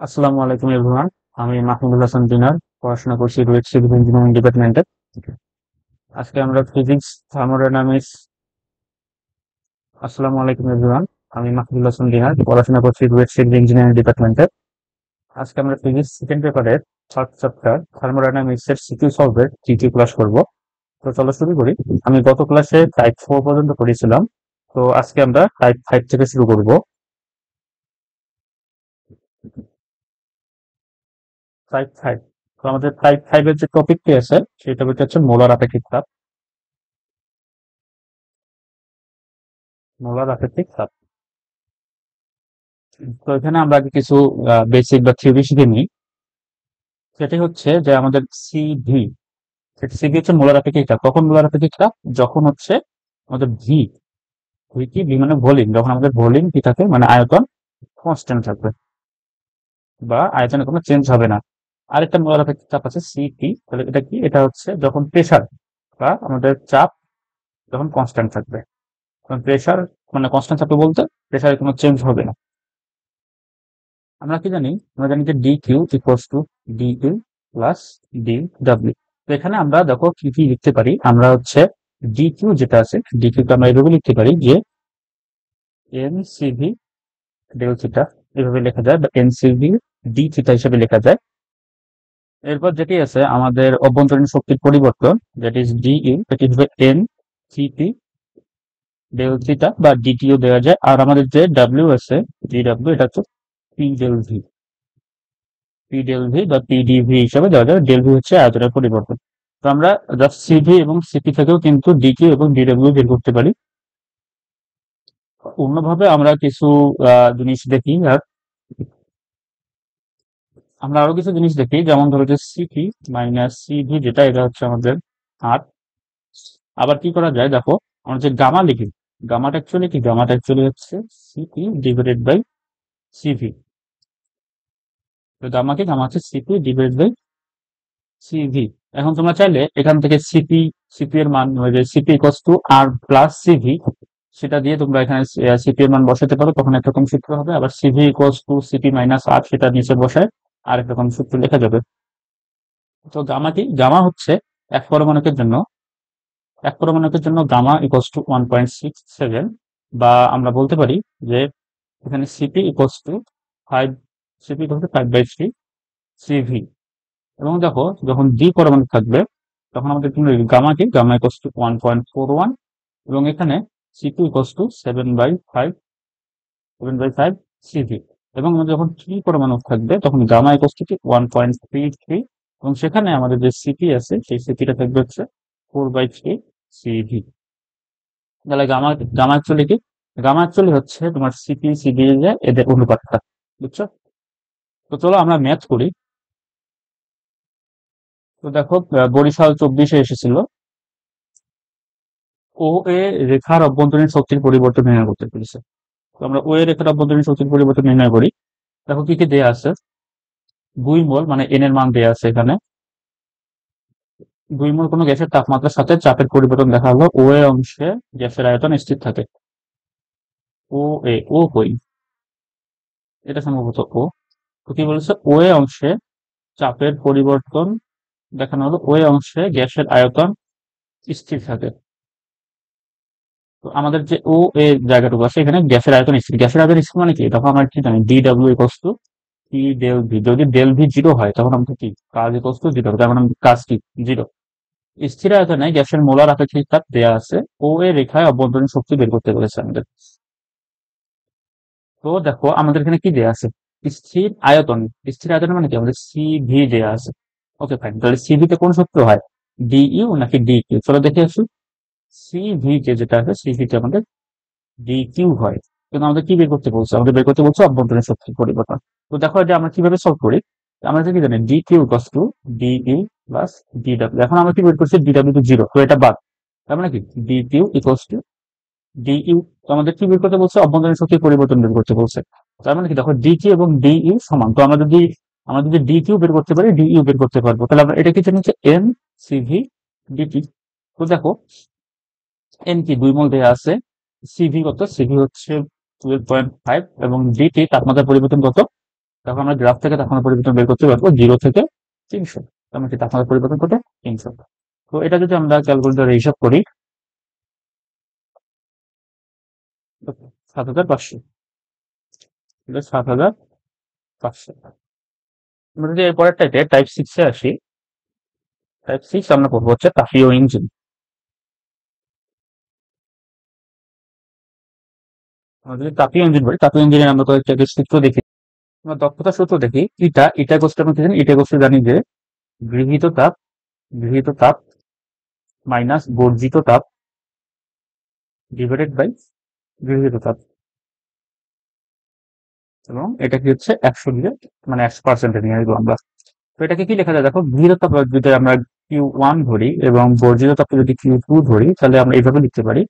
আসসালামু আলাইকুম এভরিওয়ান। আমি মাহমুদুল হাসান দিনার, পড়াশোনা করছি রুয়েট সিভিল ইঞ্জিনিয়ারিং ডিপার্টমেন্টে। আজকে আমরা ফিজিক্স থার্মোডাইনামিক্স আসসালামু আলাইকুম এভরিওয়ান। আমি মাহমুদুল হাসান দিনার, পড়াশোনা করছি রুয়েট সিভিল ইঞ্জিনিয়ারিং ডিপার্টমেন্টে। আজকে আমরা ফিজিক্স সেকেন্ড পেপারের থার্ড চ্যাপ্টার থার্মোডাইনামিক্স এর সিকিউ সলভের তৃতীয় ক্লাস করব। তো চলো শুরু করি। আমি গত ক্লাসে টাইপ 4 পর্যন্ত পড়েছিলাম, তো আজকে আমরা টাইপ 5 থেকে শুরু করব। টাইপ 5, তো আমাদের টাইপ 5 এর যে টপিকটি আছে সেই টপিকটা হচ্ছে মোলার আপেক্ষিক তাপ। মোলার আপেক্ষিক তাপ। তো এখানে আমরা আগে কিছু বেসিক বা থিওরি শিখে নিই। সেটি হচ্ছে যে আমাদের সিভি, সিভি হচ্ছে মোলার আপেক্ষিক তাপ। কখন মোলার আপেক্ষিক তাপ? যখন হচ্ছে আমাদের ভি, ভি কি, ভি মানে ভলিউম, যখন আমাদের ভলিউম কি থাকে মানে আয়তন কনস্ট্যান্ট থাকবে বা আয়তনে কোনো চেঞ্জ হবে না। আরেকটা মোলার আপেক্ষিক তাপ আছে সিপি, তাহলে এটা কি? এটা হচ্ছে যখন প্রেসার বা আমাদের চাপ যখন কনস্ট্যান্ট থাকবে। কারণ প্রেসার মানে কনস্ট্যান্ট থাকবে বলতে প্রেসারে কোনো চেঞ্জ হবে না। আমরা কি জানি? আমরা জানি যে D Q equals to D U plus D W. তো এখানে আমরা দেখো কি কি লিখতে পারি। আমরা হচ্ছে ডি কিউ যেটা আছে, ডি কিউটা আমরা এভাবে লিখতে পারি যে এন সিভি ডেল থিটা, এভাবে লেখা যায়, বা এন সিভি ডি থিটা হিসেবে লেখা যায়। এরপর যেটি আছে আমাদের অভ্যন্তরীণ শক্তির পরিবর্তন, দ্যাট ইজ ডি ইউ, এটি হবে এন সিপি ডেল থিটা বা ডিটিও দেওয়া যায়। আর আমাদের যে ডাব্লিউ আছে, ডি ডাব্লিউ, এটা হচ্ছে P del V, P del V বা পিডিভি হিসাবে দেওয়া যাবে। ডেল ভি হচ্ছে আয়তনের পরিবর্তন। তো আমরা জাস্ট সিভি এবং সিপি থেকেও কিন্তু ডিকিউ এবং ডিডব্লিউ বের করতে পারি। অন্যভাবে আমরা কিছু জিনিস দেখি, আর আমরা আরো কিছু জিনিস দেখি, যেমন ধরো যে সিপি মাইনাস সিভি যেটা, এটা হচ্ছে আমাদের আর। আবার কি করা যায় দেখো, আমরা যে গামা লিখি, গামাটা অ্যাকচুয়ালি কি? গামাটা অ্যাকচুয়ালি হচ্ছে সিপি ডিভাইডেড বাই সিভি। তো গামা কি? গামা হচ্ছে সিপি ডিভাইডেড বাই সিভি। এখন তোমরা চাইলে এখান থেকে সিপি, সিপি এর মান হয়ে যায় CP equals to R plus CV, সেটা দিয়ে তোমরা এখানে সিপি এর মান বসাতে পারো, তখন একরকম সূত্র হবে। আবার CV equals to CP minus R, সেটা নিচে বসায় আরেক রকম সূত্র লেখা যাবে। তো গামা কি? গামা হচ্ছে এক পরমাণুকের জন্য, এক পরমাণুকের জন্য গামা ইকুয়ালস টু 1.67, বা আমরা বলতে পারি যে এখানে CP equals two 5, CP equals two 5/3 CV. এবং দেখো যখন ডি পরমাণু থাকবে তখন আমাদের কি হবে? গামা কি? গামা ইকুয়ালস টু 1.41, এবং এখানে সি2 ইকুয়ালস টু 7/5, 7/5 সিভি। এবং আমাদের যখন থ্রি পরমাণু থাকবে তখন গামা ইকুয়ালস টু 1.33, এবং সেখানে আমাদের যে সিপি আছে সেই সিপিটা থাকবে হচ্ছে 4/3 সিভি। তাহলে গামা, গামা অ্যাকচুয়ালি কি? গামা অ্যাকচুয়ালি হচ্ছে তোমার সিপি সিভি যে এদের অনুপাতটা, বুঝছো? তো চলো আমরা ম্যাথ করি। তো দেখো বরিশাল 24-এ এসেছিল, ও এ রেখার অভ্যন্তরীণ শক্তির পরিবর্তন নির্ণয় করতে পেরেছে। তো আমরা ও এ রেখার অভ্যন্তরীণ শক্তির পরিবর্তন নির্ণয় করি। দেখো কি কি দেয়া আছে। 2 মোল মানে এন এর মান দেয়া আছে এখানে। 2 মোল কোনো গ্যাসের তাপমাত্রার সাথে চাপের পরিবর্তন দেখা হলো। ও এ অংশে গ্যাসের আয়তন স্থির থাকে। ও এ, ও কই? এটা সম্ভবত ও। তো কি বলেছে? ও এ অংশে চাপের পরিবর্তন দেখানো হলো, ও এ অংশে গ্যাসের আয়তন স্থির থাকে। তো আমাদের যে ও এ জায়গাটুকু আছে এখানে গ্যাসের আয়তন স্থির। গ্যাসের আয়তন স্থির মানে কি? তখন আমরা কি জানি? D W equals to P del V. যদি ডেল ভি জিরো হয় তখন আমাদের কি? কাজ ইকুয়ালস টু জিরো, তখন আমাদের কাজ কি? জিরো। স্থির আয়তনে গ্যাসের মোলার আপেক্ষিক তাপ দেয়া আছে, ও এ রেখায় অভ্যন্তরীণ শক্তি বের করতে বলেছে আমাদের। তো দেখো আমাদের এখানে কি দেয়া আছে? স্থির আয়তন। স্থির আয়তন মানে কি? আমাদের সিভি দেয়া আছে। ওকে ফাইন, তাহলে সিভি তে কোন সূত্র হয়? ডি ইউ নাকি ডি কিউ? চলো দেখে আসি। সিভি কে যেটা আছে, সিভি তে আমাদের ডি কিউ হয়। কিন্তু আমাদের কি বের করতে বলছে? আমাদের বের করতে বলছে অভ্যন্তরীণ শক্তির পরিবর্তন। তো দেখো যে আমরা কিভাবে সলভ করি। আমরা কি জানি? D Q equals to D U plus D W. এখন আমরা কি বের করছি? ডি ডাব্লিউ টু জিরো, তো এটা বাদ। তার মানে কি? D Q equals to D U. তো আমাদের কি বের করতে বলছে? অভ্যন্তরীণ শক্তির পরিবর্তন বের করতে বলছে। তার মানে কি? দেখো ডি কিউ এবং ডি ইউ সমান, তো আমরা যদি ডি কিউ বের করতে পারি, ডি ইউ বের করতে পারবো। তাহলে আমরা এটা কি জানি? N CV DT. তো দেখো এন কি? 2 মোল দেয়া আছে। সিভি কত? সিভি হচ্ছে 12.5, এবং ডিটি তাপমাত্রার পরিবর্তন কত? তখন আমরা গ্রাফ থেকে তাপমাত্রা পরিবর্তন বের করতে পারবো 0 থেকে 300। আমরা কি তাপমাত্রা পরিবর্তন করতে 300। তো এটা যদি আমরা ক্যালকুলেটরে হিসাব করি 7500, 7500। আমরা যদি এর পরেরটাতে টাইপ 6 এ আসি, টাইপ 6 আমরা করবো হচ্ছে তাপীয় ইঞ্জিন। আমরা যদি তাপীয় ইঞ্জিন বলি, তাপীয় ইঞ্জিনের আমরা কয়েকটা সূত্র দেখি। আমরা দক্ষতা সূত্র দেখি। ইটা গোষ্ঠী আমরা কি জানি? ইটা গোষ্ঠী জানি যে গৃহীত তাপ, গৃহীত তাপ মাইনাস বর্জিত তাপ ডিভাইডেড বাই গৃহীত তাপ, এবং এটা কি হচ্ছে 100 দিয়ে, মানে 100% নিয়ে আসবো আমরা। তো এটাকে কি লেখা যায় দেখো, গৃহীত তাপ যদি আমরা Q1 ধরি এবং বর্জিত তাপকে যদি Q2 ধরি, তাহলে আমরা এইভাবে লিখতে পারি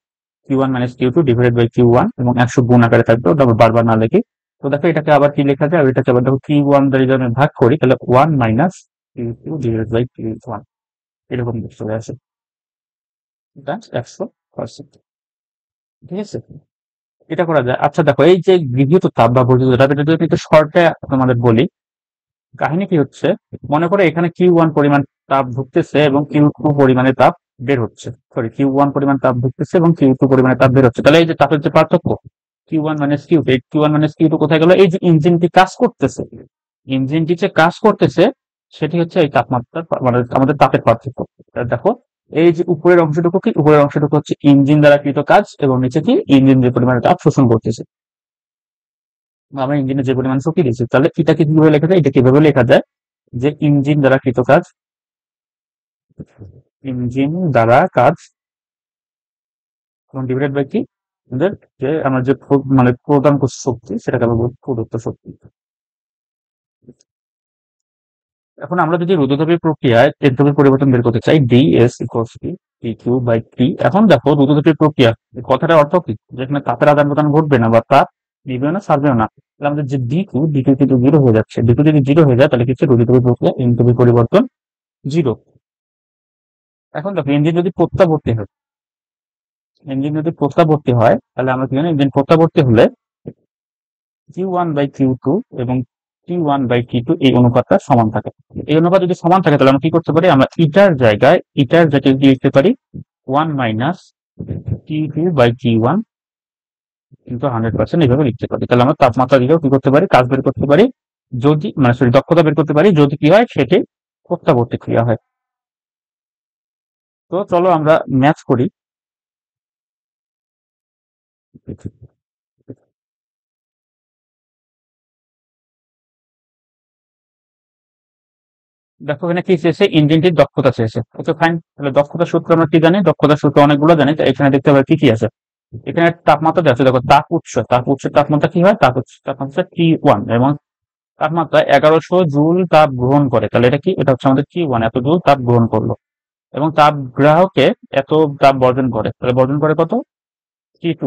Q1 minus Q2 divided by Q1, এবং 100 গুণ আকারে থাকবে, ওটা বারবার না লিখি। তো দেখো এটাকে আবার কি লেখা যায়, এটাকে আবার দেখো Q1 দ্বারা যদি আমি ভাগ করি, তাহলে 1 minus Q2 divided by Q1, এরকম চলে আসে। এটা 100%। ঠিক আছে, এটা করা যায়। আচ্ছা দেখো, এই যে গৃহীত তাপ বা বর্জিত তাপ, এটা যদি একটু শর্টে তোমাদের বলি, কাহিনী কি হচ্ছে, মনে করে এখানে Q1 পরিমাণ তাপ ঢুকতেছে এবং Q2 পরিমাণে তাপ বের হচ্ছে। সরি, Q1 পরিমাণ তাপ ঢুকতেছে এবং Q2 পরিমাণে তাপ বের হচ্ছে। তাহলে এই যে তাপের যে পার্থক্য Q1 মাইনাস Q2, এই Q1 মাইনাস Q2 কোথায় গেল? এই যে ইঞ্জিনটি কাজ করতেছে, ইঞ্জিনটি যে কাজ করতেছে সেটি হচ্ছে এই তাপমাত্রা, মানে আমাদের তাপের পার্থক্য। দেখো এই যে উপরের অংশটুকু কি, উপরের অংশটুকু হচ্ছে ইঞ্জিন দ্বারা কৃত কাজ, এবং নিচে কি ইঞ্জিন যে পরিমাণে তাপ শোষণ করতেছে, আমরা ইঞ্জিনে যে পরিমাণ শক্তি দিচ্ছি। তাহলে এটাকে কিভাবে লেখা যায়? এটা কিভাবে লেখা যায় যে ইঞ্জিন দ্বারা কৃত কাজ, ইঞ্জিন দ্বারা কাজ ডিভাইডেড বাই কি, আমাদের যে আমরা যে মানে প্রদান করছি শক্তি, সেটাকে আমরা বলবো প্রদত্ত শক্তি। এখন আমরা যদি রোধতাপের প্রক্রিয়ায় এনট্রপির পরিবর্তন বের করতে চাই, ds equals to pq by t। এখন দেখো রোধতাপের প্রক্রিয়া কথাটার অর্থ কি, যেখানে তাপের আদান প্রদান ঘটবে না বা তাপ নিবেও না ছাড়বেও না, তাহলে আমাদের যে d2 কিন্তু 0 হয়ে যাচ্ছে। d2 যদি 0 হয়ে যায়, তাহলে কিছু রোধতাপের প্রক্রিয়া এনট্রপির পরিবর্তন 0। এখন দেখো ইঞ্জিন যদি প্রত্যাবর্তী হয়, ইঞ্জিন যদি প্রত্যাবর্তী হয়, তাহলে আমরা কি জানি, ইঞ্জিন প্রত্যাবর্তী হলে Q1 বাই Q2 এবং Q1 বাই Q2 এই অনুপাতটা সমান থাকে। এই অনুপাত যদি সমান থাকে, তাহলে আমরা কি করতে পারি, আমরা ইটার জায়গায় কি লিখতে পারি 1 মাইনাস Q2 বাই Q1 কিন্তু 100% এইভাবে লিখতে পারি। তাহলে আমরা তাপমাত্রা দিকেও কি করতে পারি, কাজ বের করতে পারি, যদি মানে সরি দক্ষতা বের করতে পারি, যদি কি হয় সেটি প্রত্যাবর্তী ক্রিয়া হয়। তো চলো আমরা ম্যাথ করি। দেখো এখানে কি চেয়েছে, ইঞ্জিনটির দক্ষতা চেয়েছে। ওকে ফাইন, তাহলে দক্ষতার সূত্র আমরা কি জানি, দক্ষতার সূত্র অনেকগুলো জানি। তো এখানে দেখতে পাবে কি কি আছে। এখানে তাপমাত্রা দেওয়া আছে, দেখো তাপ উৎস তাপমাত্রা কি হয়, তাপমাত্রা T1, এবং তাপমাত্রা 1100 জুল তাপ গ্রহণ করে। তাহলে এটা কি, এটা হচ্ছে আমাদের T1, এত জুল তাপ গ্রহণ করলো, এবং তাপ গ্রাহকে এত তাপ বর্জন করে। তাহলে বর্জন করে কত, T2।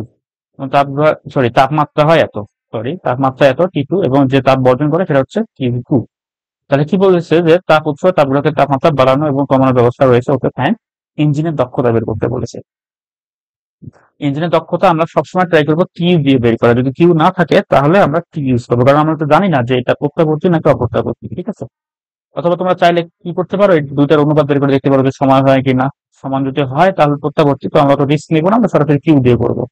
তাপ সরি তাপমাত্রা হয় এত, তাপমাত্রা এত T2, এবং যে তাপ বর্জন করে সেটা হচ্ছে T2। তাহলে কি বলেছে যে তাপ উৎস তাপগ্রাহকের তাপমাত্রা বাড়ানো এবং কমানোর ব্যবস্থা রয়েছে। ওকে ফাইন, ইঞ্জিনের দক্ষতা বের করতে বলেছে। ইঞ্জিনের দক্ষতা আমরা সবসময় ট্রাই করবো কিউ দিয়ে বের করা। যদি কিউ না থাকে, তাহলে আমরা কি ইউজ করবো, কারণ আমরা তো জানি না যে এটা প্রত্যাবর্তী নাকি অপ্রত্যাবর্তী। ঠিক আছে, অথবা তোমরা চাইলে কি করতে পারো, এই দুইটার অনুপাত বের করে দেখতে পারো যে সমান হয় কিনা। সমান যদি হয় তাহলে প্রত্যাবর্তী, তো আমরা তো রিস্ক নিবো না, আমরা সরাসরি কিউ দিয়ে করবো।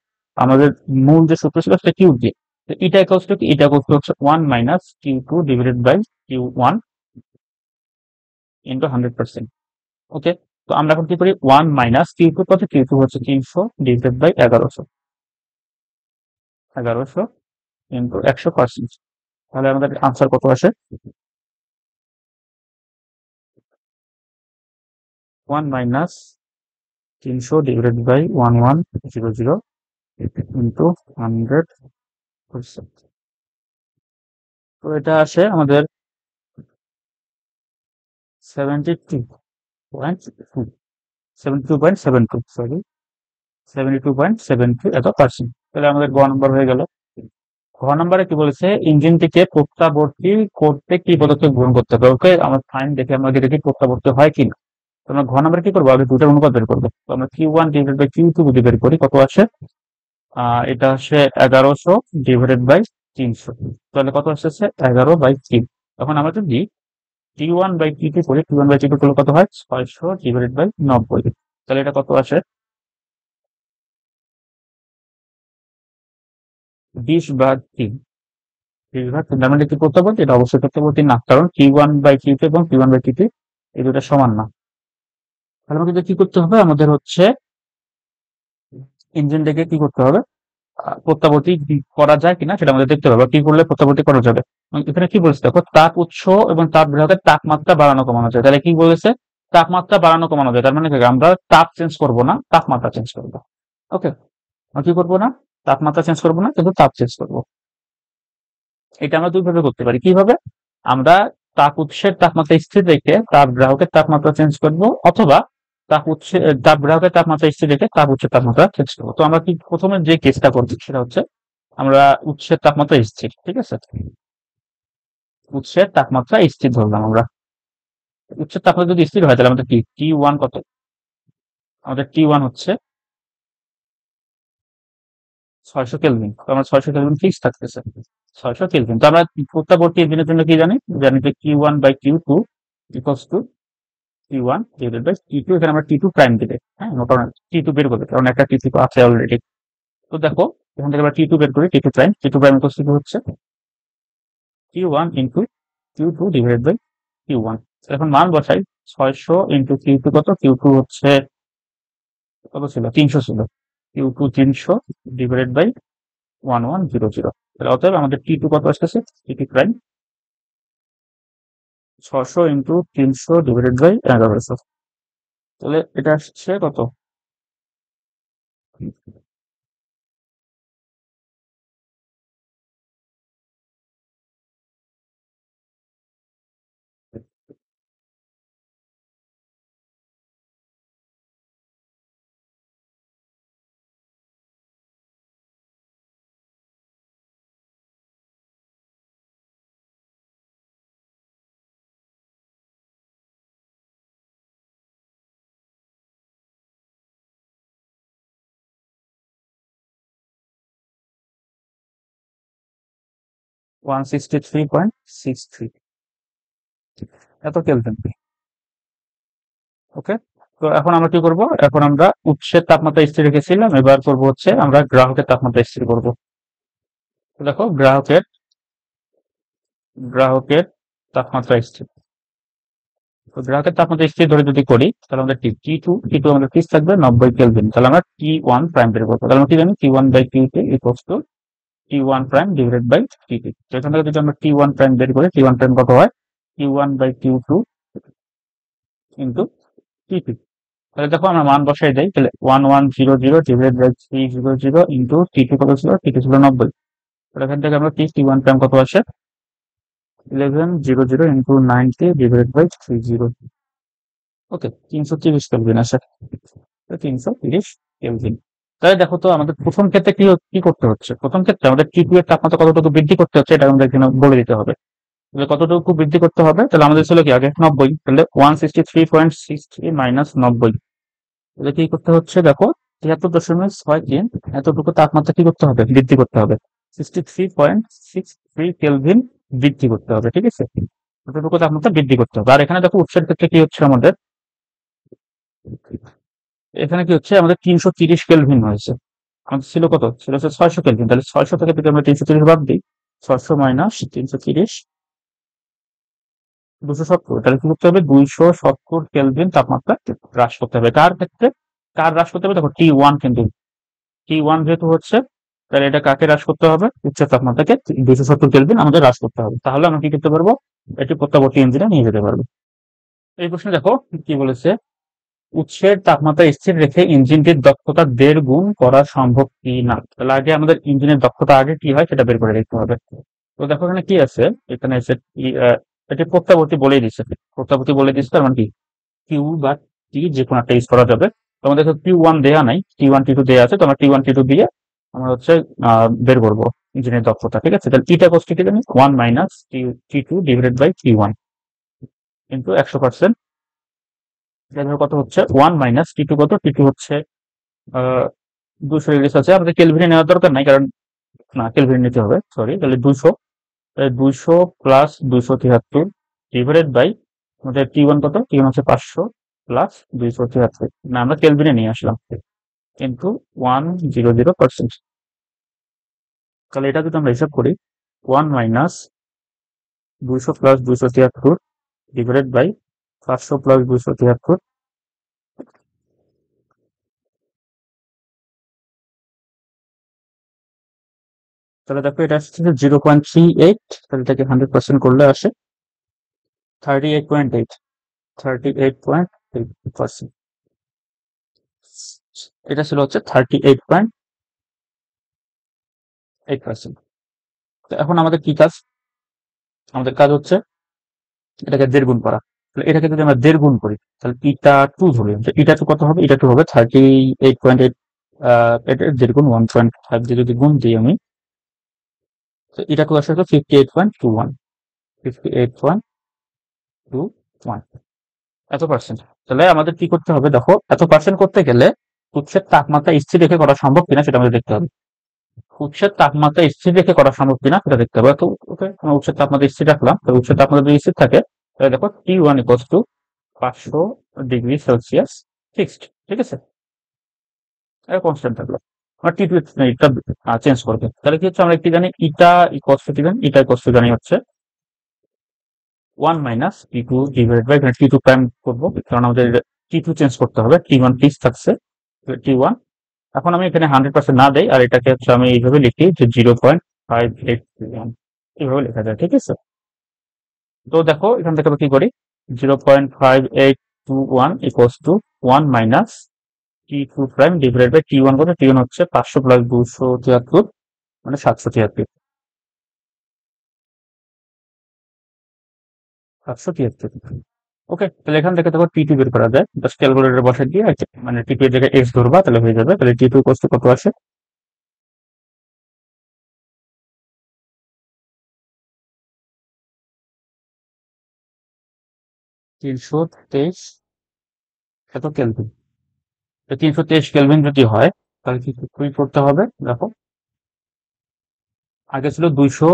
আমাদের মূল যে সূত্র ছিল সেটা কিউ দিয়ে। এটা ইকুয়ালস টু কি, এটা ইকুয়ালস টু হচ্ছে 1 minus Q2 divided by Q1 into 100%। Okay, তো আমরা এখন কি করি, 1 মাইনাস Q2 কত, Q2 হচ্ছে 300 ডিভাইডেড বাই 1100 ইনটু 100%। তাহলে আমাদের আনসার কত আসে, 1 মাইনাস 300 ডিভাইডেড বাই 1100 ইনটু 100%। তো এটা আসে আমাদের 72.72, সরি 72.72 এত পার্সেন্ট। তাহলে আমাদের গ নম্বর হয়ে গেল। ঘ নম্বরে কি বলেছে, ইঞ্জিনটিকে প্রত্যাবর্তী করতে কি পদক্ষেপ গ্রহণ করতে হবে। ওকে, আমরা ফাইন দেখে আমরা দেখি প্রত্যাবর্তী হয় কিনা। তো আমরা ঘ নম্বরে কি করবো, আগে দুটার অনুপাত বের করবো। তো আমরা Q1 ডিভাইডেড বাই Q2 যদি বের করি, কত আসে, এটা আসে 1100 ডিভাইডেড বাই 300। তাহলে কত আসতেছে 11/3। তখন আমরা যদি T1/T2 করি, T1/T2 করলে কত হয় 600 ডিভাইডেড বাই 90। তাহলে এটা কত আসে 20/3। 20/3 তার মানে কি করতে পারছি, এটা অবশ্যই করতে পারছি না, কারণ T1/T2 এবং T1/T2 এই দুটো সমান না। তাহলে আমাদের কি করতে হবে, আমাদের হচ্ছে ইঞ্জিনটাকে কি করতে হবে, প্রত্যাবর্তী করা যায় কিনা সেটা আমাদের দেখতে হবে, কি করলে প্রত্যাবর্তী করা যাবে। এবং এখানে কি বলেছে দেখো, তাপ উৎস এবং তাপ বিভাগের তাপমাত্রা বাড়ানো কমানো যায়। তাহলে কি বলেছে, তাপমাত্রা বাড়ানো কমানো যায়, তার মানে কি আমরা তাপ চেঞ্জ করবো না, তাপমাত্রা চেঞ্জ করবো। ওকে, আমরা কি করবো না, তাপমাত্রা চেঞ্জ করবো না, কিন্তু তাপ চেঞ্জ করবো। এটা আমরা দুইভাবে করতে পারি, কিভাবে, আমরা তাপ উৎসের তাপমাত্রা স্থির রেখে তাপ গ্রাহকের তাপমাত্রা চেঞ্জ করব, অথবা তাপ গ্রাহকের তাপমাত্রা স্থির রেখে তাপ উৎসের তাপমাত্রা চেঞ্জ করবো। তো আমরা কি প্রথমে যে কেসটা করছি সেটা হচ্ছে আমরা উৎসের তাপমাত্রা স্থির, ঠিক আছে, উৎসের তাপমাত্রা স্থির ধরলাম আমরা। উৎসের তাপমাত্রা যদি স্থির হয় তাহলে আমাদের কি T1 কত, আমাদের T1 হচ্ছে 600 কেলভিন। তো আমরা 600 কেলভিন ফিক্স থাকতেছে, 600 কেলভিন। তো আমরা প্রত্যাবর্তী ইঞ্জিনের জন্য কি জানি, জানি যে Q1/Q2 equals to T1 divided by T2। এখানে আমরা T2 প্রাইম দিলে, হ্যাঁ, কারণ T2 বের করবে, কারণ একটা T2 আছে অলরেডি। তো দেখো এখান থেকে আমরা T2 বের করি, T2 প্রাইম ইকুয়ালস টু হচ্ছে Q1 into Q2 divided by Q1। এখন মান বসাই, 600 ইন্টু Q2 কত, Q2 হচ্ছে কত ছিল, 300 ছিল, Q2 300 ডিভাইডেড বাই 1100। তাহলে অতএব আমাদের T2 কত আসতেছে, T2 prime 600 into 300 divided by 1100। তাহলে এটা আসছে কত, ওয়ান 163.63 এত কেলভিন। ওকে, তো এখন আমরা কি করব, এখন আমরা উৎসের তাপমাত্রা স্থির রেখেছিলাম, এবার করব হচ্ছে আমরা গ্রাহকের তাপমাত্রা স্থির করব। তো দেখো গ্রাহকের তাপমাত্রা স্থির, তো গ্রাহকের তাপমাত্রা স্থির ধরে যদি করি তাহলে আমাদের টি টু আমাদের ফিক্স থাকবে 90 কেলভিন। তাহলে আমরা T1 প্রাইম বের করবো, তাহলে আমরা কি জানি T1/Q2 equals to T1 prime divided by T2। তো এখান থেকে যদি আমরা T1 প্রাইম বের করি, T1 প্রাইম কত হয়, Q1/Q2 ইন্টু T2। তাহলে দেখো আমরা মান বসাই দেই, তাহলে 1100 ডিভাইডেড বাই 300 ইন্টু T2 কত ছিল, T2 ছিল 90। তাহলে এখান থেকে আমরা T1 প্রাইম কত আসে, 1100 into 90 divided by 30। Okay, 330 kelvin আসে, 330 কেলভিন। তাহলে দেখো তো আমাদের প্রথম ক্ষেত্রে কি করতে হচ্ছে, প্রথম ক্ষেত্রে আমাদের T2 এর তাপমাত্রা কতটুকু বৃদ্ধি করতে হচ্ছে এটা আমাদের এখানে বলে দিতে হবে। তাহলে কতটুকু বৃদ্ধি করতে হবে, তাহলে আমাদের ছিল কি আগে 90, তাহলে 163.63 মাইনাস 90। তাহলে কি করতে হচ্ছে দেখো, 73.63 এতটুকু তাপমাত্রা কি করতে হবে, বৃদ্ধি করতে হবে, 63.63 কেলভিন বৃদ্ধি করতে হবে, ঠিক আছে, এতটুকু তাপমাত্রা বৃদ্ধি করতে হবে। আর এখানে দেখো উৎসের ক্ষেত্রে কি হচ্ছে আমাদের, এখানে কি হচ্ছে আমাদের 330 কেলভিন হয়েছে, আমাদের ছিল কত, ছিল হচ্ছে 600 কেলভিন। তাহলে 600 থেকে যদি আমরা 330 বাদ দিই, 600 মাইনাস 330 270, তাহলে কি করতে হবে, 270 কেলভিন তাপমাত্রা হ্রাস করতে হবে। কার ক্ষেত্রে, কার হ্রাস করতে হবে, দেখো T1 কিন্তু T1 যেহেতু হচ্ছে, তাহলে এটা কাকে হ্রাস করতে হবে, উচ্চ তাপমাত্রাকে 270 কেলভিন আমাদের হ্রাস করতে হবে, তাহলে আমরা কি করতে পারবো, এটি প্রত্যাবর্তী ইঞ্জিনে নিয়ে যেতে পারবো। এই প্রশ্নে দেখো কি বলেছে, উৎসের তাপমাত্রা স্থির রেখে ইঞ্জিনটির দক্ষতা 1.5 গুণ করা সম্ভব কি না। তাহলে আগে আমাদের ইঞ্জিনের দক্ষতা আগে কি হয় সেটা বের করে দেখতে হবে। তো দেখো এখানে কি আছে, এখানে এসে এটি প্রত্যাবর্তী বলেই দিচ্ছে, প্রত্যাবর্তী বলে দিচ্ছে, তার মানে কি কিউ বা টি যে কোনো একটা ইউজ করা যাবে। তো আমাদের Q1 দেয়া নাই, T1 T2 দেয়া আছে, তো আমরা T1 T2 দিয়ে আমরা হচ্ছে বের করবো ইঞ্জিনের দক্ষতা, ঠিক আছে। তাহলে টিটা কষ্ট কি জানি, 1 minus T2 divided by T1 কিন্তু 100%। কত হচ্ছে 1 মাইনাস T2 কত, T2 হচ্ছে 200 ডিগ্রি আছে, আমাদের কেলভিনে নেওয়ার দরকার নাই, কারণ না কেলভিন নিতে হবে, সরি। তাহলে 200, 200 প্লাস 273 ডিভাইডেড বাই আমাদের T1 কত, T1 হচ্ছে 500 প্লাস 273, না আমরা কেলভিনে নিয়ে আসলাম, কিন্তু 100%। তাহলে এটা যদি আমরা হিসাব করি, 1 minus 200 plus 273 divided by 500 plus 273, তাহলে দেখো এটা আসছে 0.38, তাহলে এটাকে 100% করলে আসে 38.8, 38.8%। এটা ছিল হচ্ছে 38.8%। তো এখন আমাদের কি কাজ, আমাদের কাজ হচ্ছে এটাকে দেড় গুণ করা। তাহলে এটাকে যদি আমরা দেড় গুণ করি, তাহলে ইটা টু ধরি, ইটা টু কত হবে, ইটা টু হবে 38.8, এটার দেড় গুণ 1.5 দিয়ে যদি গুণ দিই আমি, তো ইটা টু আসলে 58.21, 58.21 এত পার্সেন্ট। তাহলে আমাদের কি করতে হবে, দেখো এত পার্সেন্ট করতে গেলে উৎসের তাপমাত্রা স্থির রেখে করা সম্ভব কিনা সেটা আমাদের দেখতে হবে। উৎসের তাপমাত্রা স্থির রেখে করা সম্ভব কিনা সেটা দেখতে হবে। তো ওকে, আমরা উৎসের তাপমাত্রা স্থির রাখলাম, তো উৎসের তাপমাত্রা যদি স্থির থাকে, তাহলে দেখো T1 equals to 500 degree Celsius fixed, ঠিক আছে, এটা কনস্ট্যান্ট থাকলো। আমরা T2 এটা চেঞ্জ করবে, তাহলে কি হচ্ছে, আমরা একটি জানি ইটা ইকুয়ালস টু জানি, ইটা ইকুয়ালস টু জানি হচ্ছে 1 মাইনাস T2 ডিভাইডেড বাই, এখানে T2 প্রাইম করবো কারণ আমাদের T2 চেঞ্জ করতে হবে, T1 ফিক্স থাকছে, T1। এখন আমি এখানে 100% না দেই, আর এটাকে হচ্ছে আমি এইভাবে লিখি যে 0.58 এইভাবে লেখা যায়, ঠিক আছে। তো দেখো এখান থেকে আমরা কি করি, 0.5821 equals to 1 minus T2 prime divided by T1 কত, T1 হচ্ছে 500 প্লাস 273, মানে 773, 773। ওকে, তাহলে এখান থেকে দেখো T2 বের করা যায়, জাস্ট ক্যালকুলেটর বসে দিয়ে মানে T2 এর জায়গায় x ধরবা, তাহলে হয়ে যাবে। তাহলে T2 ইকুয়ালস টু কত আসে, 323 এত কেলভিন। 323 কেলভিন যদি হয়, তাহলে কি করতে হবে দেখো, আগে ছিল 200,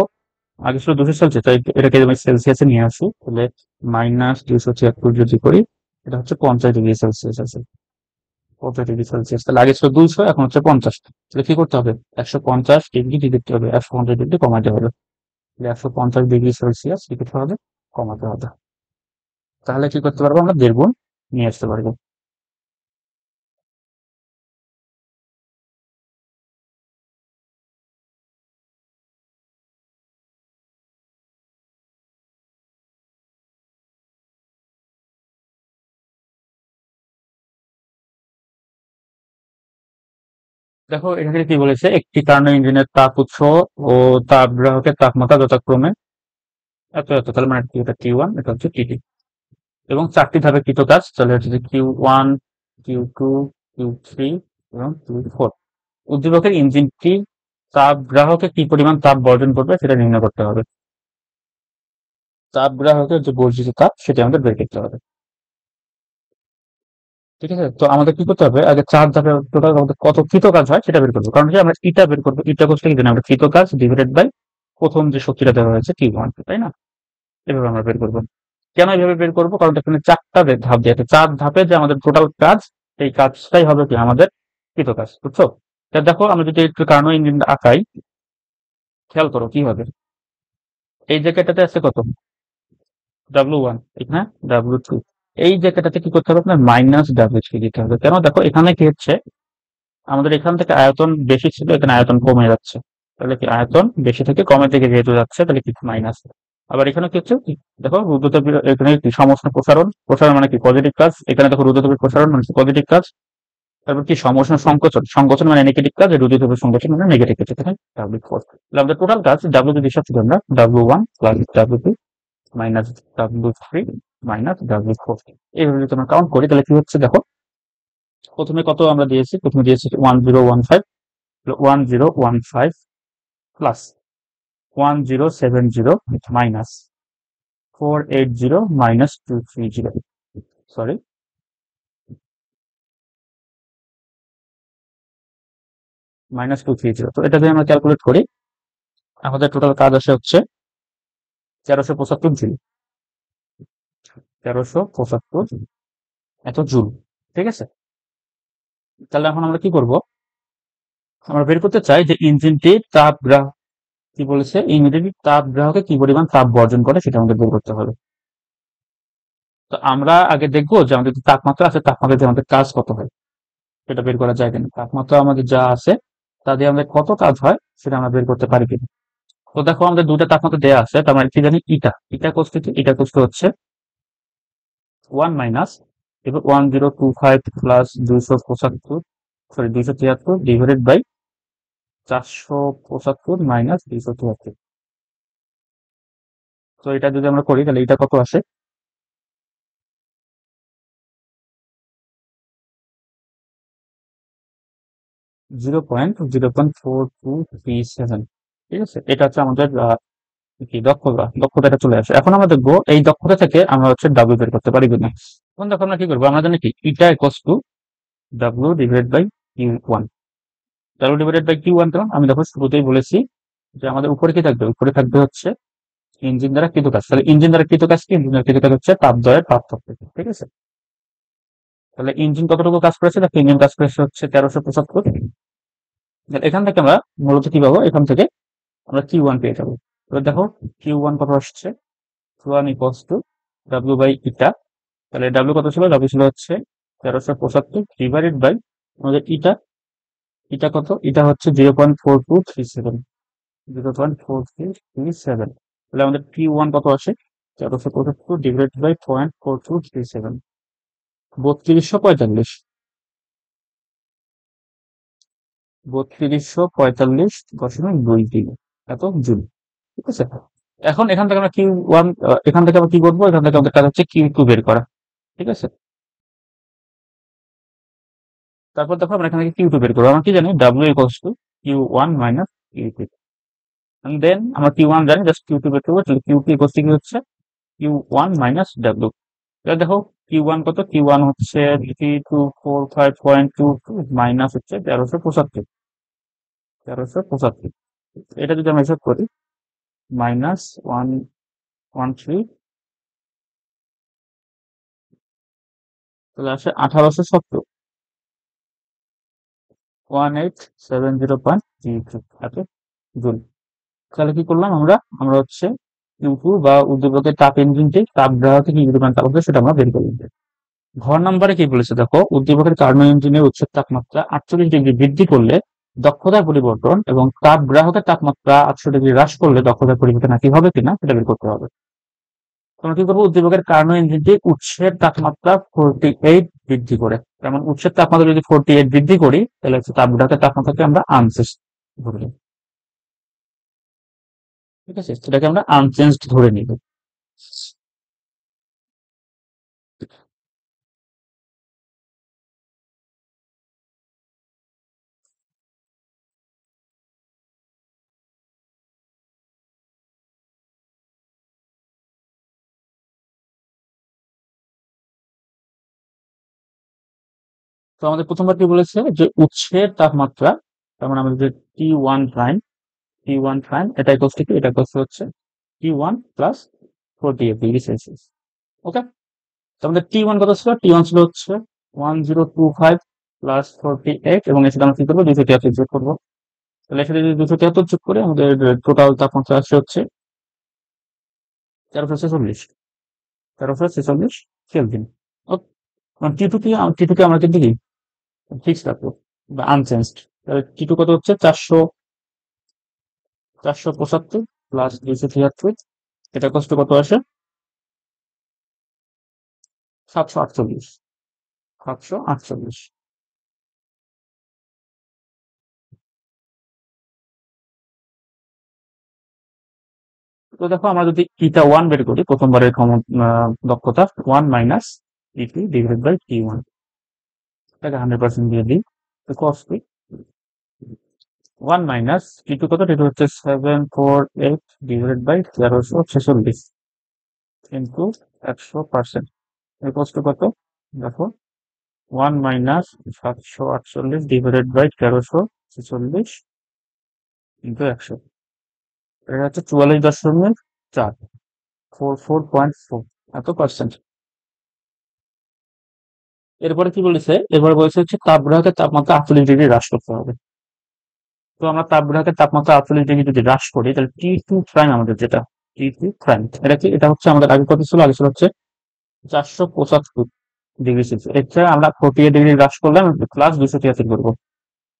আগে ছিল 200 সেলসিয়াস, তাই এটাকে আমি সেলসিয়াসে নিয়ে আসি, তাহলে -276 যদি করি, এটা হচ্ছে 50 ডিগ্রি সেলসিয়াস আছে, 50 ডিগ্রি সেলসিয়াস। তাহলে আগে ছিল 200, এখন হচ্ছে 50, তাহলে কি করতে হবে, 150 ডিগ্রি দিতে হবে, 150 ডিগ্রি কমাতে হবে, 150 ডিগ্রি সেলসিয়াস কি করতে হবে, কমাতে হবে। তাহলে কি করতে পারবো, আমরা দেড় গুণ নিয়ে আসতে পারবো। দেখো এখানে কি বলেছে, একটি কার্নো ইঞ্জিনের তাপ উৎস ও তাপ গ্রাহকের তাপমাত্রা যথাক্রমে এত এত, তাহলে মানে এটা T1, এটা হচ্ছে T2, এবং চারটি ধাপে কৃত কাজ, তাহলে হচ্ছে Q1, Q2, Q3 এবং Q4। উদ্দীপকের ইঞ্জিনটি তাপ গ্রাহকে কি পরিমাণ তাপ বর্জন করবে সেটা নির্ণয় করতে হবে। তাপ গ্রাহকের যে বর্জিত তাপ সেটা আমাদের বের করতে হবে, ঠিক আছে। তো আমাদের কি করতে হবে, আগে চার ধাপে টোটাল আমাদের কত কৃত কাজ হয় সেটা বের করবো, কারণ কি আমরা ইটা বের করবো, ইটা কোর্সটা কি জানি আমরা, কৃত কাজ ডিভাইডেড বাই প্রথম যে শক্তিটা দেওয়া হয়েছে T1, তাই না, এভাবে আমরা বের করবো। কেন এইভাবে বের করবো, কারণ এখানে চারটা ধাপ দিয়ে আছে, চার ধাপে যে আমাদের টোটাল কাজ, এই কাজটাই হবে কি আমাদের কৃত কাজ, বুঝছো। তা দেখো আমরা যদি একটু কার্নো ইঞ্জিন আঁকাই, খেয়াল করো কি হবে, এই জায়গাটাতে আছে কত, W1, এখানে W2, এই জায়গাটাতে কি করতে হবে, আপনার -W3 দিতে হবে। কেন, দেখো এখানে কি হচ্ছে, আমাদের এখান থেকে আয়তন বেশি ছিল, এখানে আয়তন কমে যাচ্ছে, তাহলে কি আয়তন বেশি থেকে কমের দিকে যেহেতু যাচ্ছে, তাহলে কি মাইনাস। আবার এখানে কি হচ্ছে, দেখো রুদ্রতাপীয়, এখানে কি সমষ্ণ প্রসারণ, প্রসারণ মানে কি পজিটিভ কাজ, এখানে দেখো রুদ্রতাপীয় প্রসারণ মানে পজিটিভ কাজ। তারপর কি সমষ্ণ সংকোচন, সংকোচন মানে নেগেটিভ কাজ, রুদ্রতাপীয় সংকোচন মানে নেগেটিভ কাজ, এখানে W4। তাহলে আমাদের টোটাল কাজ W যদি হিসাব করি আমরা, W1 plus W2 minus W3 minus W4, এইভাবে যদি আমরা কাউন্ট করি, তাহলে কি হচ্ছে দেখো, প্রথমে কত আমরা দিয়েছি, প্রথমে দিয়েছি 1015, 1015 প্লাস 1070 মাইনাস 480 মাইনাস 230, সরি, -230। তো এটা যদি আমরা ক্যালকুলেট করি, আমাদের টোটাল কাজ আসে হচ্ছে 1375 জুল। 1375 এত জুল। ঠিক আছে, তাহলে এখন আমরা কি করব, আমরা বের করতে চাই যে ইঞ্জিনটি তাপ গ্রাহক কি বলেছে, ইঞ্জিনটি তাপ গ্রাহকে কি পরিমাণ তাপ বর্জন করে সেটা আমাদের বের করতে হবে। তো আমরা আগে দেখবো যে আমাদের যে তাপমাত্রা আছে, তাপমাত্রা দিয়ে আমাদের কাজ কত হয় সেটা বের করা যায় কিনা। তাপমাত্রা আমাদের যা আছে তা দিয়ে আমাদের কত কাজ হয় সেটা আমরা বের করতে পারি কিনা। তো দেখো আমাদের দুইটা তাপমাত্রা দেওয়া আছে, তার মানে কি জানি, ইটা কষ্ট কি, ইটা কষ্ট হচ্ছে 1 এবার 1025 plus 275, sorry 273 divided by 475 minus 273। তো এটা যদি আমরা করি তাহলে এটা কত আসে, 0.0.4237। ঠিক আছে, এটা হচ্ছে আমাদের কি দক্ষতাটা চলে আসে। এখন আমরা দেখবো এই দক্ষতা থেকে আমরা হচ্ছে ডাব্লিউ বের করতে পারি কিনা। এখন দেখো আমরা কি করবো, আমরা জানি কি eta equals to W divided by Q1। W divided by Q1 কারণ আমি দেখো শুরুতেই বলেছি যে আমাদের উপরে কি থাকবে, উপরে থাকবে হচ্ছে ইঞ্জিন দ্বারা কৃত কাজ। তাহলে ইঞ্জিন দ্বারা কৃত কাজ কি, ইঞ্জিন দ্বারা কৃত কাজ হচ্ছে তাপ দ্বয়ের পার্থক্য। ঠিক আছে, তাহলে ইঞ্জিন কতটুকু কাজ করেছে, দেখো ইঞ্জিন কাজ করেছে হচ্ছে 1375। এখান থেকে আমরা মূলত কি পাবো, এখান থেকে আমরা Q1 পেয়ে যাবো। এবার দেখো Q1 কত আসছে, Q1 equals to W by eta. তাহলে ডাব্লিউ কত ছিল, ডাব্লিউ ছিল হচ্ছে 1375 ডিভাইডেড বাই আমাদের ইটা। ইটা কত, ইটা হচ্ছে 0.4237। 0.4337। তাহলে আমাদের Q1 কত আসে, 1375 ডিভাইডেড বাই 0.4237, 3245। 3245.23 এত জুল। ঠিক আছে, এখন এখান থেকে আমরা Q1, এখান থেকে আমরা কি করবো, এখান থেকে আমাদের কাজ হচ্ছে Q2 বের করা। ঠিক আছে, তারপর দেখো আমরা এখান থেকে Q2 বের করবো। আমরা কি জানি, W equals to Q1 minus Q2। দেন আমরা Q1 জানি, জাস্ট Q2 বের করবো। তাহলে Q2 ইকুয়ালস টু কি হচ্ছে, Q1 মাইনাস W। এবার দেখো Q1 কত, Q1 হচ্ছে 3245.22 মাইনাস হচ্ছে 1375। 1375 এটা যদি আমরা হিসাব করি, মাইনাস 113, তাহলে আসে 1870, 1870.33 এত জুল। তাহলে কি করলাম আমরা, আমরা হচ্ছে Q2 বা উদ্দীপকের তাপ ইঞ্জিনটি তাপ গ্রাহকে কি পরিমাণ তাপ হবে সেটা আমরা বের করলাম। ঘর নাম্বারে কি বলেছে দেখো, উদ্দীপকের কার্নো ইঞ্জিনের উচ্ছেদ তাপমাত্রা 48 ডিগ্রি বৃদ্ধি করলে দক্ষতার পরিবর্তন এবং তাপ গ্রাহকের তাপমাত্রা 800 ডিগ্রি হ্রাস করলে দক্ষতার পরিবর্তন একই হবে কিনা সেটা বের করতে হবে। তোমরা কি করবো, উদ্দীপকের কার্নো ইঞ্জিনটি উৎসের তাপমাত্রা 48 বৃদ্ধি করে, যেমন উৎসের তাপমাত্রা যদি 48 বৃদ্ধি করি তাহলে হচ্ছে তাপ গ্রাহকের তাপমাত্রাকে আমরা আনচেঞ্জ ধরে নিই। ঠিক আছে, সেটাকে আমরা আনচেঞ্জ ধরে নিব। তো আমাদের প্রথমবার কি বলেছে যে উৎসের তাপমাত্রা, তার মানে আমাদের যে T1 প্রাইম, T1 প্রাইম এটা ইকুয়ালস টু কি, এটা ইকুয়ালস হচ্ছে T1 প্লাস 48 ডিগ্রি সেলসিয়াস। ওকে, তো আমাদের T1 কত ছিল, T1 ছিল হচ্ছে 1025 প্লাস 48, এবং এর সাথে আমরা কি করবো, 273 যোগ করবো। তাহলে এর সাথে যদি 273 যোগ করে আমাদের টোটাল তাপমাত্রা আসছে হচ্ছে 1346, 1346 কেলভিন। টি টু কে আমরা কিন্তু কি ফিক্স রাখবো বা আনচেঞ্জড। তাহলে T2 কত হচ্ছে 475 প্লাস 273, এটা কষ্ট কত আসে, 748, 748। তো দেখো আমরা যদি ইটা 1 বের করি, প্রথমবারের দক্ষতা 1 minus E2 divide by T1, এটাকে 100% দিয়ে দিই। তো কস কি, 1 মাইনাস T2 কত, T2 হচ্ছে 748 ডিভাইড বাই 1346 ইন্টু 100%, এর কষ্ট কত, দেখো 1 মাইনাস 748 ডিভাইডেড বাই 1346 ইন্টু 100। এটা হচ্ছে 44.4, 44.4 এত পার্সেন্ট। এরপরে কি বলেছে, এরপরে বলেছে হচ্ছে তাপগ্রাহকের তাপমাত্রা 48 ডিগ্রি হ্রাস করতে হবে। তো আমরা তাপগ্রাহকের তাপমাত্রা 48 ডিগ্রি যদি হ্রাস করি, তাহলে T2 প্রাইম আমাদের যেটা, T2 প্রাইম এটা কি, এটা হচ্ছে আমাদের আগে কত ছিল, আগে ছিল হচ্ছে 475 ডিগ্রি সেলসিয়াস। এটা আমরা 48 ডিগ্রি হ্রাস করলাম, প্লাস 273 করবো।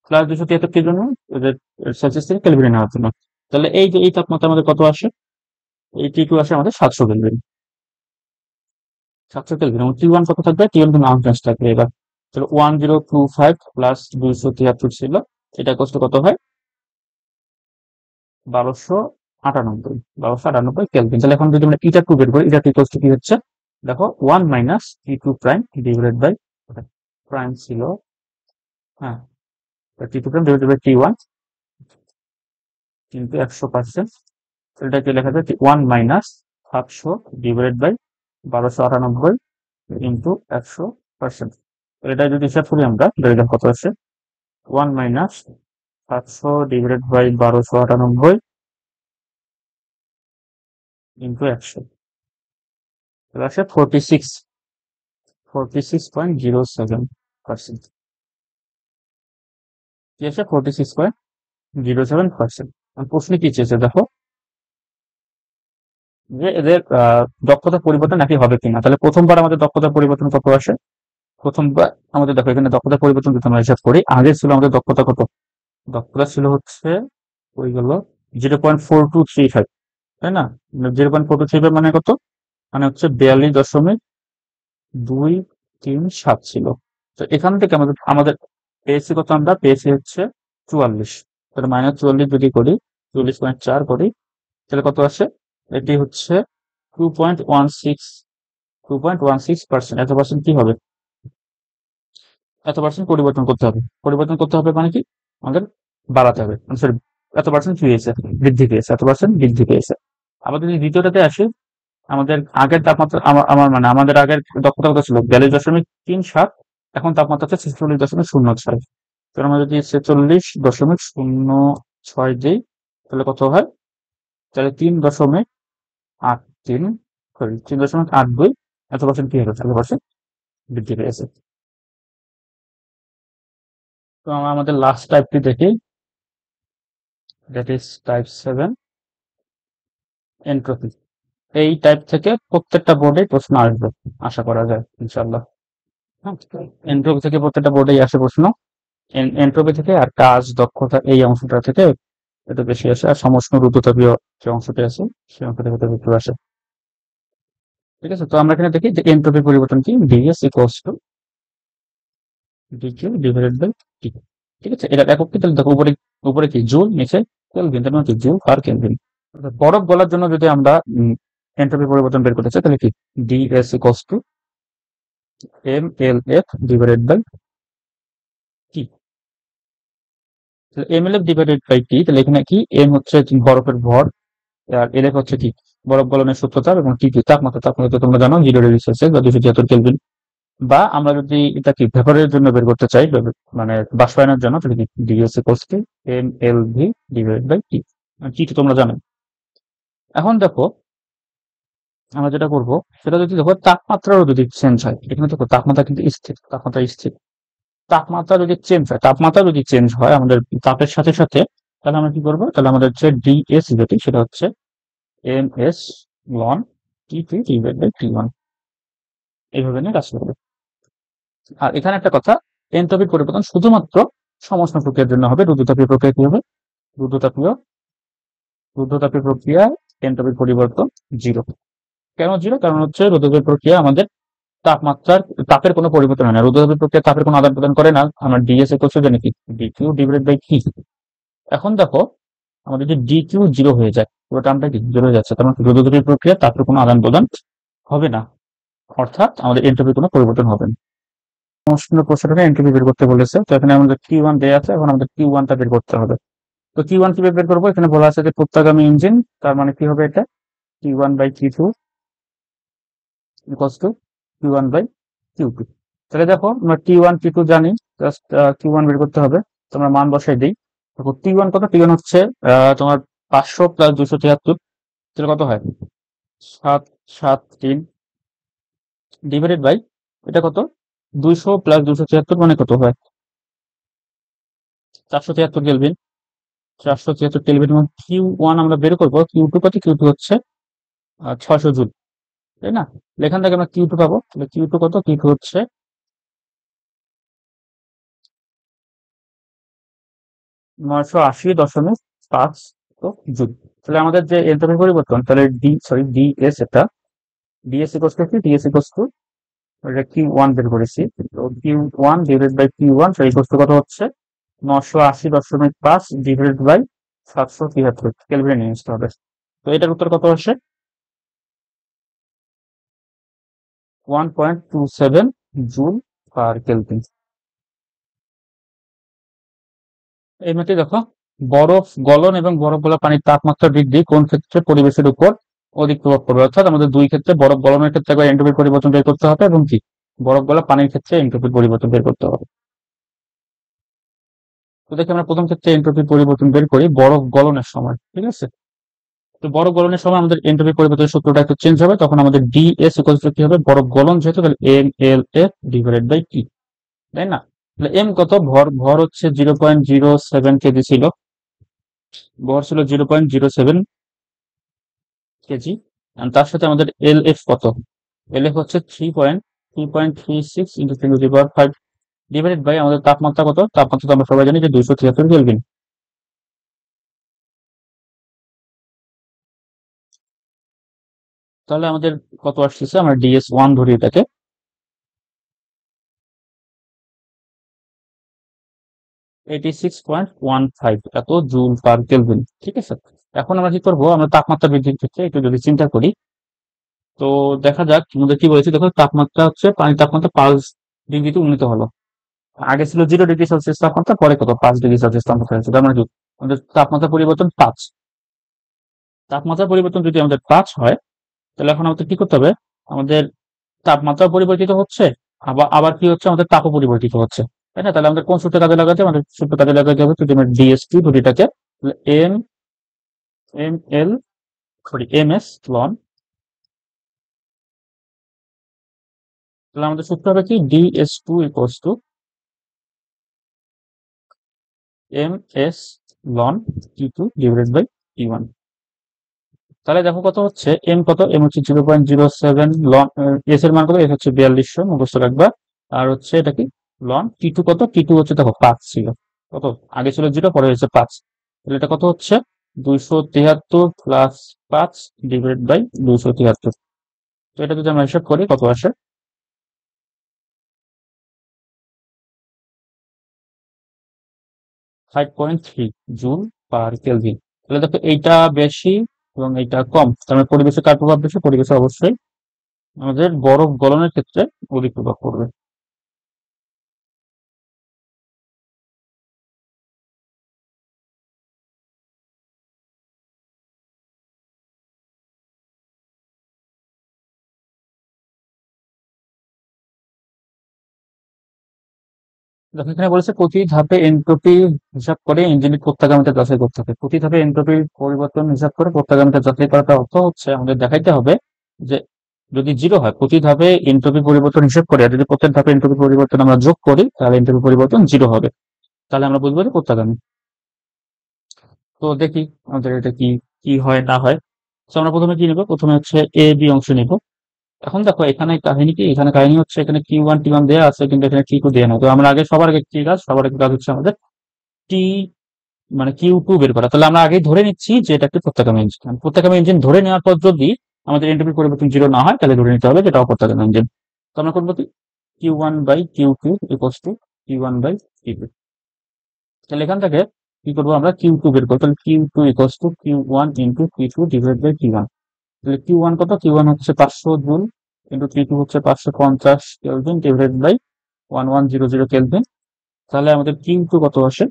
প্লাস 273 এর জন্য ওদের সেলসিয়াস থেকে কেলভিনে নেওয়ার জন্য। তাহলে এই যে এই তাপমাত্রা আমাদের কত আসে, এই T2 আসে আমাদের 700 কেলভিন। 700 কেলভিন, এবং T1 কত থাকবে, T1 কিন্তু আনচেঞ্জ থাকবে এবার। তাহলে 1025 প্লাস 273 ছিল, এটা কত হয়, 1298 কেলভিন। তাহলে এখন যদি আমরা এটা টু বের করি, এটা কি হচ্ছে, দেখো 1 - T2 prime divided by prime ছিল, হ্যাঁ, T2 prime divided by T1 কিন্তু 100%। এটাকে লেখা যায় 1 - 700 ডিভাইডেড বাই 1298 ইন্টু 100%। এটা যদি হিসাব করি আমরা, এটা কত আসে, 1 - 700 ডিভাইডেড বাই 1298 ইন্টু 100, এটা আসে 46.07%। কি আছে, 46.07%। প্রশ্নে কি চেয়েছে দেখো, যে এদের দক্ষতা পরিবর্তন একই হবে কিনা। তাহলে প্রথমবার আমাদের দক্ষতা পরিবর্তন কত আসে, প্রথমবার আমাদের দেখো এখানে দক্ষতা পরিবর্তন যদি আমরা হিসাব করি, আগে ছিল আমাদের দক্ষতা কত, দক্ষতা ছিল হচ্ছে ওই গেল 0.4235, তাই না। 0.4235 মানে কত, মানে হচ্ছে 42.237 ছিল। তো এখান থেকে আমাদের আমাদের পেয়েছি কত, আমরা পেয়েছি হচ্ছে 44। তাহলে -44 যদি করি, 44.4 করি, তাহলে কত আসে, এটি হচ্ছে 2.16, এত পার্সেন্ট কি হবে, এত পার্সেন্ট পরিবর্তন করতে হবে। পরিবর্তন করতে হবে মানে কি, আমাদের বাড়াতে হবে, সরি, এত পার্সেন্ট কি হয়েছে, বৃদ্ধি পেয়েছে, এত পার্সেন্ট বৃদ্ধি পেয়েছে। আবার যদি দ্বিতীয়টাতে আসি, আমাদের আগের তাপমাত্রা, আমার মানে আমাদের আগের দক্ষতা কত ছিল, 42.37, এখন তাপমাত্রা হচ্ছে 46.06। তো আমরা যদি 46.06 দিই, তাহলে কত হয়, তাহলে 3.83, সরি 3.82, এত পার্সেন্ট কি হবে, এত পার্সেন্ট বৃদ্ধি পেয়েছে। তো আমরা আমাদের লাস্ট টাইপটি দেখি, দ্যাট ইজ টাইপ 7, এন্ট্রপি। এই টাইপ থেকে প্রত্যেকটা বোর্ডে প্রশ্ন আসবে, আশা করা যায় ইনশাল্লাহ। হ্যাঁ, এন্ট্রপি থেকে প্রত্যেকটা বোর্ডেই আসে প্রশ্ন। এন্ট্রপি থেকে আর কাজ দক্ষতা এই অংশটা থেকে একটু বেশি আসে, আর সমষ্ণ রুদ্রতাপীয় যে অংশটি আছে সেই অংশ থেকে একটু আসে। ঠিক আছে, তো আমরা এখানে দেখি যে এন্ট্রপির পরিবর্তন কি, DS equals to DQ divided by T. ঠিক আছে, এটা একক কি, তাহলে দেখো উপরে, উপরে কি জুল, নিচে কেলভিন, তার মানে কি জুল আর কেলভিন। বরফ গলার জন্য যদি আমরা এন্ট্রপি পরিবর্তন বের করতে চাই, তাহলে কি DS equals to M L F divided by T. M L F divided by T, তাহলে এখানে কি, এম হচ্ছে বরফের ভর, আর এল এফ হচ্ছে কি, বরফ গলনের সূত্রতাপ, এবং টি কি তাপমাত্রা। তাপমাত্রা তো তোমরা জানো 0 ডিগ্রি সেলসিয়াস বা 273 কেলভিন। বা আমরা যদি এটা কি ভেপরের জন্য বের করতে চাই, মানে বাষ্পায়নের জন্য, তাহলে কি DS equals to M L V divided by T. T তো তোমরা জানো। এখন দেখো আমরা যেটা করবো, সেটা যদি দেখো তাপমাত্রারও যদি চেঞ্জ হয়, এখানে দেখো তাপমাত্রা কিন্তু স্থির, তাপমাত্রা স্থির। তাপমাত্রা যদি চেঞ্জ হয়, তাপমাত্রা যদি চেঞ্জ হয় আমাদের তাপের সাথে সাথে, তাহলে আমরা কি করবো, তাহলে আমাদের যে ডিএস যেটি, সেটা হচ্ছে M S ln T three divide by T one, এইভাবে নিয়ে কাজ করবে। আর এখানে একটা কথা, এনট্রপির পরিবর্তন শুধুমাত্র সমষ্ণ প্রক্রিয়ার জন্য হবে। রুদ্রতাপীয় প্রক্রিয়া কি হবে, রুদ্রতাপীয় রুদ্রতাপীয় প্রক্রিয়ায় এনট্রপির পরিবর্তন জিরো। কেন জিরো, কারণ হচ্ছে রুদ্রতাপীয় প্রক্রিয়া আমাদের তাপমাত্রার, তাপের কোনো পরিবর্তন হয় না। রুদ্রতাপীয় প্রক্রিয়া তাপের কোনো আদান প্রদান করে না। আমরা ডিএস ইকুয়ালস টু জানি কি, ডিকিউ ডিভাইডেড বাই টি। এখন দেখো আমাদের যদি ডিকিউ জিরো হয়ে যায়, পুরো টার্মটা কি জিরো হয়ে যাচ্ছে, তার মানে রুদ্রতাপীয় প্রক্রিয়া তাপের কোনো আদান প্রদান হবে না, অর্থাৎ আমাদের এনট্রপির কোনো পরিবর্তন হবে না। প্রশ্নটা এনট্রপি বের করতে বলেছে, তো এখানে আমাদের কিউ ওয়ান দেওয়া আছে, এখন আমাদের কিউ ওয়ানটা বের করতে হবে। তো কিউ ওয়ান কিভাবে বের করবো, এখানে বলা আছে যে প্রত্যাগামী ইঞ্জিন, তার মানে কি হবে, এটা Q one by Q two equals to Q one by Q two. তাহলে দেখো আমরা টি ওয়ান টি টু জানি, জাস্ট কিউ ওয়ান বের করতে হবে। তো আমরা মান বসাই দিই। দেখো টি ওয়ান কত, টি ওয়ান হচ্ছে তোমার 500 প্লাস 273, তাহলে কত হয়? 773 ডিভাইডেড বাই এটা কত? 200 প্লাস 273 মানে কত হয়? 473 কেলভিন। 473 কেলভিন এবং Q1 আমরা বের করবো। Q2 কত? Q2 হচ্ছে 600 জুল, তাই না? এখান থেকে আমরা Q2 পাবো। তাহলে Q2 কত? Q2 হচ্ছে 980.5 জুল। তাহলে আমাদের যে এনট্রপি পরিবর্তন, তাহলে ডিএস, এটা ডিএস ইকুয়ালস টু কি? ডিএস ইকুয়ালস টু Q1 বের করেছি। তো Q1 ডিভাইডেড বাই Q1 সেই ইকুয়ালস টু কত হচ্ছে? 980.5 ডিভাইডেড বাই 773 কেলভিনে নিয়ে আসতে হবে। তো এটার উত্তর কত আসে? 1.27 জুল পার কেলভিন। এই ম্যাথে দেখো, বরফ গলন এবং বরফ গলা পানির তাপমাত্রা বৃদ্ধি কোন ক্ষেত্রে পরিবেশের উপর অধিক প্রভাব পড়বে? অর্থাৎ আমাদের দুই ক্ষেত্রে, বরফ গলনের ক্ষেত্রে একবার এন্ট্রপির পরিবর্তন বের করতে হবে এবং কি বরফ গলা পানির ক্ষেত্রে এন্ট্রপির পরিবর্তন বের করতে হবে। তো দেখি আমরা প্রথম ক্ষেত্রে এন্ট্রপির পরিবর্তন বের করি বরফ গলনের সময়, ঠিক আছে? তো বরফ গলনের সময় আমাদের এন্ট্রপি পরিবর্তনের সূত্রটা একটু চেঞ্জ হবে। তখন আমাদের ডিএস ইকুয়ালস টু কি হবে? বরফ গলন যেহেতু, তাহলে M L F divided by T, তাই না? তাহলে এম কত? ভর ভর হচ্ছে 0.07 কেজি ছিল। ভর ছিল 0.07 কেজি। তার সাথে আমাদের এল এফ কত? এল এফ হচ্ছে 3.36 ইন্টু 10⁵ ডিভাইডেড বাই আমাদের তাপমাত্রা কত? তাপমাত্রা তো আমরা সবাই জানি যে 273 কেলভিন। তাহলে আমাদের কত আসতেছে? আমরা ডিএস ওয়ান ধরি এটাকে, 86.15 এত জুল পার কেলভিন, ঠিক আছে? এখন আমরা কি করবো? আমরা তাপমাত্রা বৃদ্ধির ক্ষেত্রে একটু যদি চিন্তা করি, তো দেখা যাক আমাদের কি বলেছি। দেখো, তাপমাত্রা হচ্ছে, পানির তাপমাত্রা 5 ডিগ্রিতে উন্নীত হলো। আগে ছিল 0 ডিগ্রি সেলসিয়াস তাপমাত্রা, পরে কত? 5 ডিগ্রি সেলসিয়াস তাপমাত্রা হয়েছে। তার মানে কি আমাদের তাপমাত্রা পরিবর্তন 5। তাপমাত্রা পরিবর্তন যদি আমাদের 5 হয়, তাহলে এখন আমাদের কি করতে হবে? আমাদের তাপমাত্রা পরিবর্তিত হচ্ছে, আবার আবার কি হচ্ছে? আমাদের তাপও পরিবর্তিত হচ্ছে, তাই না? তাহলে আমাদের কোন সূত্র কাজে লাগাতে? আমাদের সূত্র কাজে লাগাতে হবে যদি আমরা ডিএস2 ধরি এটাকে, M M L sorry M S ln. তাহলে আমাদের সূত্র হবে কি? DS two equals to M S ln Q2 divided by Q1। তাহলে দেখো কত হচ্ছে? এম কত? এম হচ্ছে 0.07 লন। এস এর মান কত? এস হচ্ছে 4200, মুখস্থ রাখবা। আর হচ্ছে এটা কি? লন। T2 কত? T2 হচ্ছে, দেখো 5 ছিল। কত? আগে ছিল 0, পরে হয়েছে 5। তাহলে এটা কত হচ্ছে? 273 প্লাস 5 ডিভাইডেড বাই 273। তো এটা যদি আমরা হিসাব করি কত আসে? 5.3 জুল পার কেলভিন। তাহলে দেখো, এইটা বেশি এবং এইটা কম, তার মানে পরিবেশে কার প্রভাব বেশি? পরিবেশে অবশ্যই আমাদের বরফ গলনের ক্ষেত্রে অধিক প্রভাব পড়বে। দেখো, এখানে বলেছে প্রতি ধাপে এনট্রপি হিসাব করে ইঞ্জিনের প্রত্যাগামিতা যাচাই করতে হবে। প্রতি ধাপে এনট্রপির পরিবর্তন হিসাব করে প্রত্যাগামিতা যাচাই করাটা অর্থ হচ্ছে আমাদের দেখাইতে হবে যে যদি 0 হয়, প্রতি ধাপে এনট্রপি পরিবর্তন হিসাব করে, আর যদি প্রত্যেক ধাপে এনট্রপি পরিবর্তন আমরা যোগ করি, তাহলে এনট্রপি পরিবর্তন 0 হবে। তাহলে আমরা বুঝবো যে প্রত্যাগামী। তো দেখি আমাদের এটা কি কি হয় না হয়। তো আমরা প্রথমে কি নিব? প্রথমে হচ্ছে এ বি অংশ নিব। এখন দেখো, এখানে কাহিনী কি? এখানে কাহিনী হচ্ছে এখানে Q1 T1 দেওয়া আছে, কিন্তু এখানে T2 দেওয়া না। তো আমরা আগে সবার আগে কি কাজ? সবার আগে কাজ হচ্ছে আমাদের টি মানে Q2 বের করা। তাহলে আমরা আগে ধরে নিচ্ছি যে এটা একটি প্রত্যাগামী ইঞ্জিন। প্রত্যাগামী ইঞ্জিন ধরে নেওয়ার পর যদি আমাদের এন্ট্রপি পরিবর্তন 0 না হয়, তাহলে ধরে নিতে হবে যেটা অপ্রত্যাগামী ইঞ্জিন। তো আমরা করবো কি? Q1/Q2 equals to Q1/Q2। তাহলে এখান থেকে কি করবো? আমরা Q2 বের করবো। তাহলে Q2 equals to Q1 into Q2 divide by Q1। তাহলে Q1 কত? Q1 হচ্ছে 500 জুল, ইন্টু Q2 হচ্ছে 550 কেলভিন ডিভাইড বাই 1100 কেলভিন। তাহলে আমাদের Q2 কত আসে?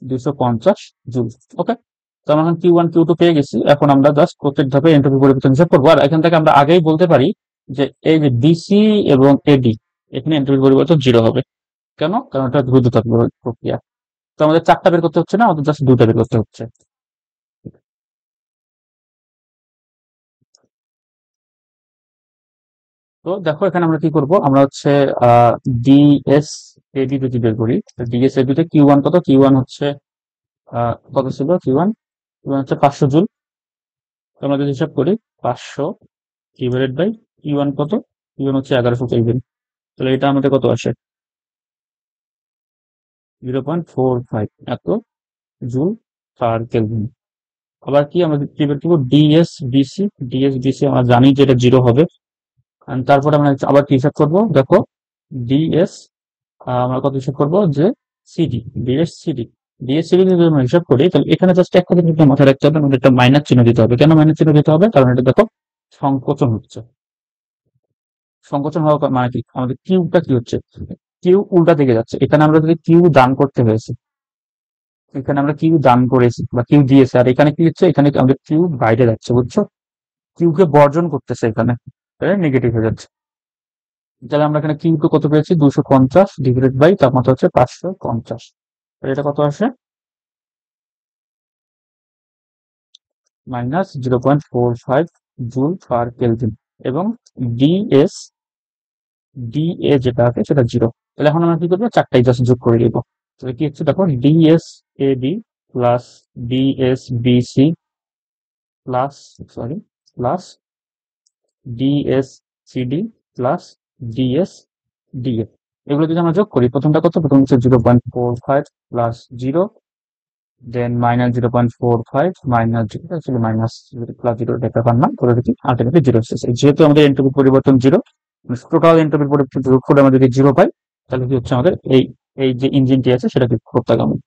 250 জুল। ওকে, তো আমরা এখন Q1 Q2 পেয়ে গেছি। এখন আমরা জাস্ট প্রত্যেক ধাপে এন্ট্রপি পরিবর্তন হিসাব করবো। আর এখান থেকে আমরা আগেই বলতে পারি যে এই যে BC এবং AD, এখানে এন্ট্রপি পরিবর্তন 0 হবে। কেন? কারণ এটা দ্রুততাপ প্রক্রিয়া। তো আমাদের 4টা বের করতে হচ্ছে না, আমাদের জাস্ট 2টা বের করতে হচ্ছে। তো দেখো এখানে আমরা কি করব, আমরা হচ্ছে ডিএস এবি যদি বের করি, ডিএস এবিতে কিউ ওয়ান কত, কিউ ওয়ান হচ্ছে কত ছিল, কিউ ওয়ান হচ্ছে 500 জুল। তো আমরা যদি হিসাব করি 500 ডিভাইডেড বাই কিউ ওয়ান কত, কিউ ওয়ান হচ্ছে 1100 কেলভিন। তাহলে এটা আমাদের কত আসে, 0.45 এত জুল পার কেলভিন। আবার কি আমরা কি বের করবো, ডিএস বিসি, ডিএস বিসি আমরা জানি যে এটা 0 হবে। And তারপরে আমরা আবার কি হিসাব করবো দেখো, ডিএস আমরা কত হিসাব করবো যে CD, DS CD, DS CD যদি আমরা হিসাব করি, তাহলে এখানে জাস্ট একটা জিনিস মাথায় রাখতে হবে, আমাদের একটা মাইনাস চিহ্ন দিতে হবে। কেন মাইনাস চিহ্ন দিতে হবে, কারণ এটা দেখো সংকোচন হচ্ছে। সংকোচন হওয়া মানে কি, আমাদের কিউটা কি হচ্ছে, কিউ উল্টা দিকে যাচ্ছে। এখানে আমরা যদি কিউ দান করতে হয়েছে, এখানে আমরা কিউ দান করেছি বা কিউ দিয়েছি, আর এখানে কি হচ্ছে, এখানে আমাদের কিউ বাইরে যাচ্ছে, বুঝছো, কিউ কে বর্জন করতেছে এখানে, নেগেটিভ হয়ে যাচ্ছে। তাহলে আমরা এখানে কিউ কত পেয়েছি, 250 ডিভাইডেড বাই তাপমাত্রা হচ্ছে 550। এটা কত আসে, -0.45 জুল পার কেলভিন। এবং ডিএস ডিএ যেটা আছে সেটা 0। তাহলে এখন আমরা কি করবো, চারটাই জাস্ট যোগ করে দিব। তাহলে কি হচ্ছে দেখো, DS AB plus DS BC plus, sorry, plus DS CD plus DS DA. এগুলো যদি আমরা যোগ করি, প্রথমটা কত, প্রথম হচ্ছে 0.45 প্লাস 0, দেন মাইনাস 0.45 মাইনাস 0, আসলে মাইনাস প্লাস 0 একটা ব্যাপার না, করে দেখি আলটিমেটলি 0 এসেছে। যেহেতু আমাদের এন্ট্রপি পরিবর্তন 0, টোটাল এন্ট্রপি পরিবর্তন যোগ করে আমরা যদি 0 পাই, তাহলে কি হচ্ছে আমাদের এই এই যে ইঞ্জিনটি আছে সেটা কি প্রত্যাগামী।